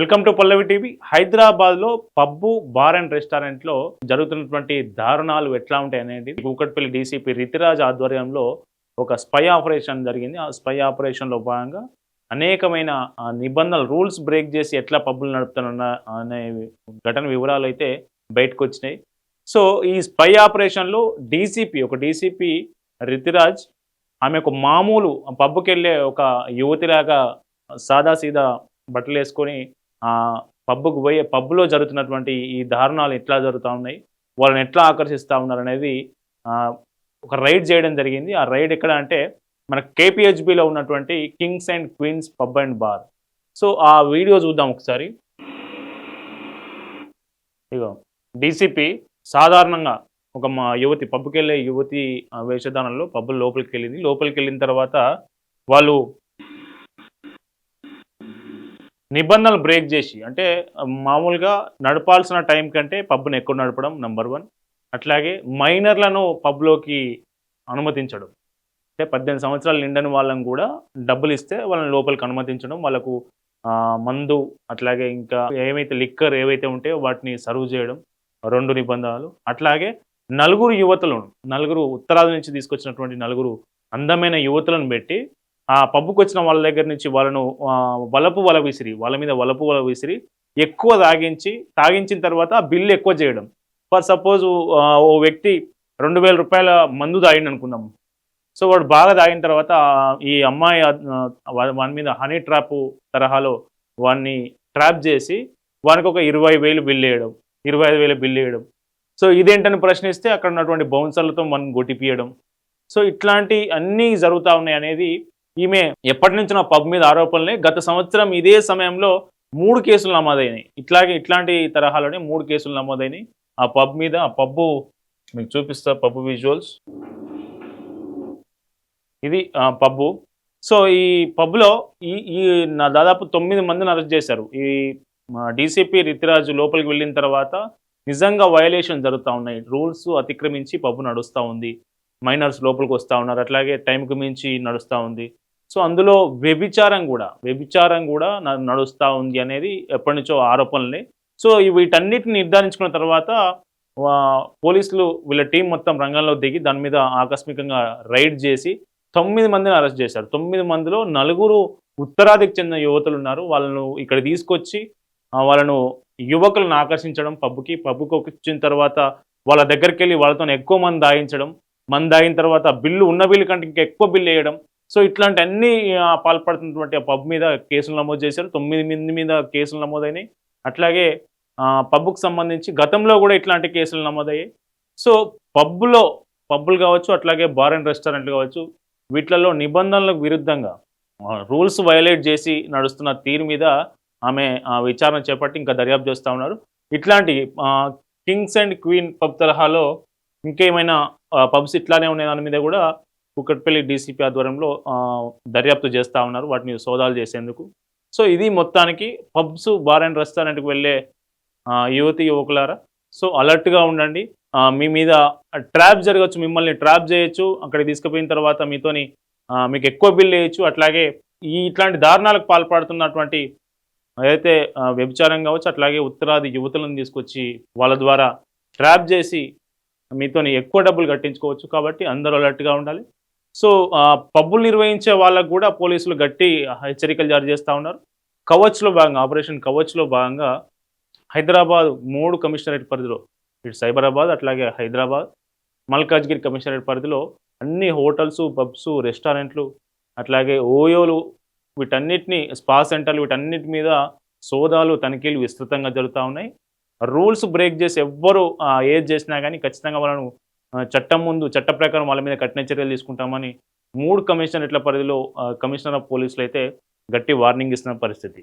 Welcome to Pallavi TV. హైదరాబాద్లో pub bar and రెస్టారెంట్లో జరుగుతున్నటువంటి దారుణాలు ఎట్లా ఉంటాయి అనేది కూకట్పల్లి డీసీపీ రితిరాజ్ ఆధ్వర్యంలో ఒక స్పై ఆపరేషన్ జరిగింది. ఆ స్పై ఆపరేషన్లో భాగంగా అనేకమైన నిబంధనలు రూల్స్ బ్రేక్ చేసి ఎట్లా పబ్బులు నడుపుతున్న అనే ఘటన వివరాలు అయితే బయటకు వచ్చినాయి. సో ఈ స్పై ఆపరేషన్లో ఒక డీసీపీ రితిరాజ్ ఆమె ఒక మామూలు పబ్బుకి వెళ్ళే ఒక యువతిలాగా సాదాసీదా బట్టలు వేసుకొని పబ్బుకు పోయే పబ్లో జరుగుతున్నటువంటి ఈ దారుణాలు ఎట్లా జరుగుతూ ఉన్నాయి, వాళ్ళని ఎట్లా ఆకర్షిస్తూ ఉన్నారు అనేది ఒక రైడ్ చేయడం జరిగింది. ఆ రైడ్ ఎక్కడ అంటే మన కేపీహెచ్బిలో ఉన్నటువంటి kings and queens pub and bar. So ఆ వీడియో చూద్దాం ఒకసారి. ఇగో డీసీపీ సాధారణంగా ఒక మా యువతి పబ్కి వెళ్ళే యువతి వేషధానంలో పబ్బుల లోపలికి వెళ్ళింది. లోపలికి వెళ్ళిన తర్వాత వాళ్ళు నిబంధనలు బ్రేక్ చేసి, అంటే మామూలుగా నడపాల్సిన టైం కంటే పబ్ను ఎక్కువ నడపడం నెంబర్ 1. అట్లాగే మైనర్లను పబ్లోకి అనుమతించడం, అంటే 18 సంవత్సరాలు నిండని వాళ్ళని కూడా డబ్బులు ఇస్తే వాళ్ళని లోపలికి అనుమతించడం, వాళ్ళకు మందు అట్లాగే ఇంకా ఏమైతే లిక్కర్ ఏవైతే ఉంటాయో వాటిని సర్వ్ చేయడం 2 నిబంధనలు. అట్లాగే నలుగురు ఉత్తరాది నుంచి తీసుకొచ్చినటువంటి నలుగురు అందమైన యువతులను పెట్టి ఆ పబ్బుకి వచ్చిన వాళ్ళ దగ్గర నుంచి వాళ్ళను వాళ్ళ మీద వలపు వల విసిరి ఎక్కువ తాగించిన తర్వాత బిల్లు ఎక్కువ చేయడం. ఫర్ సపోజ్ ఓ వ్యక్తి 2000 రూపాయల మందు తాగిండు అనుకుందాం. సో వాడు బాగా తాగిన తర్వాత ఈ అమ్మాయి వాని మీద హనీ ట్రాప్ తరహాలో వాడిని ట్రాప్ చేసి వానికి ఒక 20,000 బిల్లు వేయడం, 25,000 బిల్లు వేయడం. సో ఇదేంటని ప్రశ్నిస్తే అక్కడ ఉన్నటువంటి బౌన్సర్లతో మనం గొట్టిపియడం. సో ఇట్లాంటి అన్నీ జరుగుతూ ఉన్నాయి అనేది ఈమె ఎప్పటి నుంచి నా పబ్ మీద ఆరోపణలే. గత సంవత్సరం ఇదే సమయంలో 3 కేసులు నమోదైనాయి. ఇట్లాంటి తరహాలోనే 3 కేసులు నమోదైనాయి ఆ పబ్ మీద. ఆ పబ్బు మీకు చూపిస్తా, పబ్బు విజువల్స్. ఇది పబ్బు. సో ఈ పబ్లో ఈ దాదాపు 9 మందిని అరెస్ట్ చేశారు. ఈ డీసీపీ రితిరాజు లోపలికి వెళ్ళిన తర్వాత నిజంగా వయలేషన్ జరుగుతూ ఉన్నాయి. రూల్స్ అతిక్రమించి పబ్బు నడుస్తూ ఉంది, మైనర్స్ లోపలికి వస్తూ ఉన్నారు, అట్లాగే టైంకి మించి నడుస్తూ ఉంది. సో అందులో వ్యభిచారం కూడా నడుస్తూ ఉంది అనేది ఎప్పటి నుంచో ఆరోపణలే. సో వీటన్నిటిని నిర్ధారించుకున్న తర్వాత పోలీసులు వీళ్ళ టీం మొత్తం రంగంలో దిగి దాని మీద ఆకస్మికంగా రైడ్ చేసి 9 మందిని అరెస్ట్ చేశారు. 9 మందిలో 4 ఉత్తరాదికి చెందిన యువతులు ఉన్నారు. వాళ్ళను ఇక్కడ తీసుకొచ్చి వాళ్ళను యువకులను ఆకర్షించడం, పబ్బుకి వచ్చిన తర్వాత వాళ్ళ దగ్గరికి వెళ్ళి వాళ్ళతో ఎక్కువ మంది దాగిన తర్వాత ఉన్న బిల్లు కంటే ఇంకా ఎక్కువ బిల్లు వేయడం. సో ఇట్లాంటి అన్ని పాల్పడుతున్నటువంటి ఆ పబ్ మీద కేసులు నమోదు చేశారు. 9 మంది మీద కేసులు నమోదైనాయి. అట్లాగే పబ్బుకు సంబంధించి గతంలో కూడా ఇట్లాంటి కేసులు నమోదయ్యాయి. సో పబ్బులు కావచ్చు, అట్లాగే బార్ అండ్ రెస్టారెంట్లు కావచ్చు, వీటిలలో నిబంధనలకు విరుద్ధంగా రూల్స్ వయలేట్ చేసి నడుస్తున్న తీరు మీద ఆమె విచారణ చేపట్టి ఇంకా దర్యాప్తు చేస్తూ ఉన్నారు. ఇట్లాంటి కింగ్స్ అండ్ క్వీన్ పబ్ తరహాలో ఇంకేమైనా పబ్స్ ఇట్లానే ఉన్నాయి దాని మీద కూడా కూకట్పల్లి డీసీపీ ఆధ్వర్యంలో దర్యాప్తు చేస్తూ ఉన్నారు, వాటిని సోదాలు చేసేందుకు. సో ఇది మొత్తానికి పబ్స్ బార్ అండ్ రెస్టారెంట్కి వెళ్ళే యువకులారా, సో అలర్ట్గా ఉండండి. మీ మీద ట్రాప్ జరగచ్చు, మిమ్మల్ని ట్రాప్ చేయొచ్చు. అక్కడికి తీసుకుపోయిన తర్వాత మీకు ఎక్కువ బిల్లు వేయచ్చు. అట్లాగే ఇట్లాంటి దారుణాలకు పాల్పడుతున్నటువంటి ఏదైతే వ్యభిచారం కావచ్చు, అట్లాగే ఉత్తరాది యువతులను తీసుకొచ్చి వాళ్ళ ద్వారా ట్రాప్ చేసి మీతోని ఎక్కువ డబ్బులు కట్టించుకోవచ్చు. కాబట్టి అందరూ అలర్ట్గా ఉండాలి. సో పబ్బులు నిర్వహించే వాళ్ళకు కూడా పోలీసులు గట్టి హెచ్చరికలు జారీ చేస్తూ ఉన్నారు. ఆపరేషన్ కవచ్లో భాగంగా హైదరాబాద్ 3 కమిషనరేట్ పరిధిలో, ఇటు సైబరాబాద్, అట్లాగే హైదరాబాద్, మల్కాజ్గిరి కమిషనరేట్ పరిధిలో అన్ని హోటల్స్, పబ్స్, రెస్టారెంట్లు, అట్లాగే ఓయోలు, వీటన్నిటిని స్పా సెంటర్లు, వీటన్నిటి మీద సోదాలు, తనిఖీలు విస్తృతంగా జరుగుతూ ఉన్నాయి. రూల్స్ బ్రేక్ చేసి ఎవ్వరు ఏది చేసినా కానీ ఖచ్చితంగా వాళ్ళను చట్ట ప్రకారం వాళ్ళ మీద కఠిన చర్యలు తీసుకుంటామని 3 కమిషనరేట్ల పరిధిలో కమిషనర్ ఆఫ్ పోలీసులు అయితే గట్టి వార్నింగ్ ఇస్తున్న పరిస్థితి.